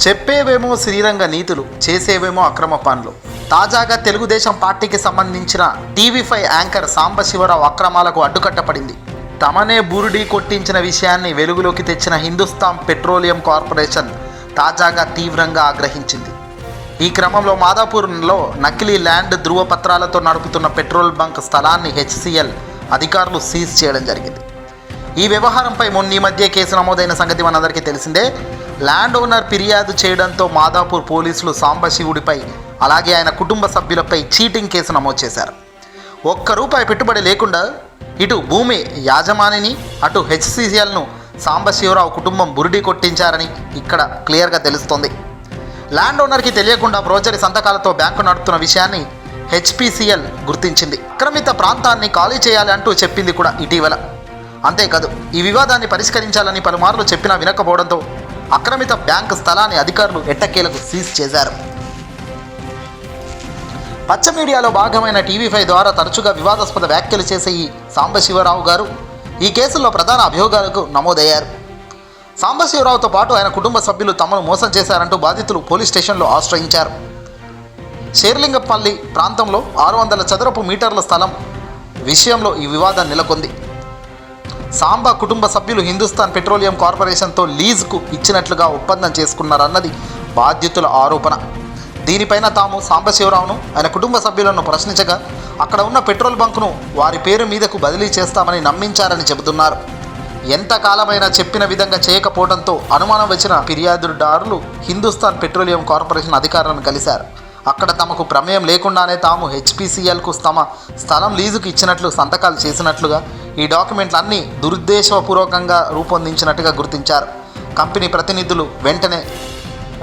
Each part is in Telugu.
చెప్పేవేమో శ్రీరంగ నీతులు, చేసేవేమో అక్రమ పనులు. తాజాగా తెలుగుదేశం పార్టీకి సంబంధించిన టీవీ5 యాంకర్ సాంబశివరావు అక్రమాలకు అడ్డుకట్టపడింది. తమనే బురుడీ కొట్టించిన విషయాన్ని వెలుగులోకి తెచ్చిన హిందుస్థాన్ పెట్రోలియం కార్పొరేషన్ తాజాగా తీవ్రంగా ఆగ్రహించింది. ఈ క్రమంలో మాదాపూర్లో నకిలీ ల్యాండ్ ధృవపత్రాలతో నడుపుతున్న పెట్రోల్ బంక్ స్థలాన్ని హెచ్సిఎల్ అధికారులు సీజ్ చేయడం జరిగింది. ఈ వ్యవహారంపై మొన్న ఈ మధ్య కేసు నమోదైన సంగతి మనందరికీ తెలిసిందే. ల్యాండ్ ఓనర్ ఫిర్యాదు చేయడంతో మాదాపూర్ పోలీసులు సాంబశివుడిపై అలాగే ఆయన కుటుంబ సభ్యులపై చీటింగ్ కేసు నమోదు చేశారు. ₹1 పెట్టుబడి లేకుండా ఇటు భూమి యాజమానిని అటు హెచ్సిఎల్ను సాంబశివరావు కుటుంబం బురిడి కొట్టించారని ఇక్కడ క్లియర్గా తెలుస్తోంది. ల్యాండ్ ఓనర్కి తెలియకుండా బ్రోచరీ సంతకాలతో బ్యాంకు నడుపుతున్న విషయాన్ని హెచ్పిసిఎల్ గుర్తించింది. ఆక్రమిత ప్రాంతాన్ని ఖాళీ చేయాలి అంటూ చెప్పింది కూడా ఇటీవల. అంతేకాదు, ఈ వివాదాన్ని పరిష్కరించాలని పలుమార్లు చెప్పినా వినకపోవడంతో ఆక్రమిత బ్యాంకు స్థలాన్ని అధికారులు ఎట్టకేలకు సీజ్ చేశారు. పచ్చ మీడియాలో భాగమైన టీవీ5 ద్వారా తరచుగా వివాదాస్పద వ్యాఖ్యలు చేసే ఈ సాంబశివరావు గారు ఈ కేసులో ప్రధాన అభియోగాలకు నమోదయ్యారు. సాంబశివరావుతో పాటు ఆయన కుటుంబ సభ్యులు తమను మోసం చేశారంటూ బాధితులు పోలీస్ స్టేషన్లో ఆశ్రయించారు. షేర్లింగపల్లి ప్రాంతంలో 600 చదరపు మీటర్ల స్థలం విషయంలో ఈ వివాదం నెలకొంది. సాంబ కుటుంబ సభ్యులు హిందుస్థాన్ పెట్రోలియం కార్పొరేషన్తో లీజుకు ఇచ్చినట్లుగా ఒప్పందం చేసుకున్నారన్నది బాధ్యతల ఆరోపణ. దీనిపైన తాము సాంబశివరావును ఆయన కుటుంబ సభ్యులను ప్రశ్నించగా అక్కడ ఉన్న పెట్రోల్ బంకును వారి పేరు మీదకు బదిలీ చేస్తామని నమ్మించారని చెబుతున్నారు. ఎంతకాలమైనా చెప్పిన విధంగా చేయకపోవడంతో అనుమానం వచ్చిన ఫిర్యాదుదారులు హిందుస్థాన్ పెట్రోలియం కార్పొరేషన్ అధికారులను కలిశారు. అక్కడ తమకు ప్రమేయం లేకుండానే తాము హెచ్పిసిఎల్కు తమ స్థలం లీజుకు ఇచ్చినట్లు సంతకాలు చేసినట్లుగా ఈ డాక్యుమెంట్లన్నీ దురుద్దేశపూర్వకంగా రూపొందించినట్టుగా గుర్తించారు. కంపెనీ ప్రతినిధులు వెంటనే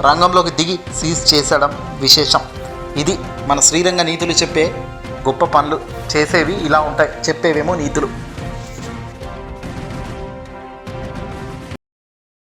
రంగంలోకి దిగి సీజ్ చేసడం విశేషం. ఇది మన శ్రీరంగ నీతులు చెప్పే గొప్ప పనులు. చేసేవి ఇలా ఉంటాయి, చెప్పేవేమో నీతులు.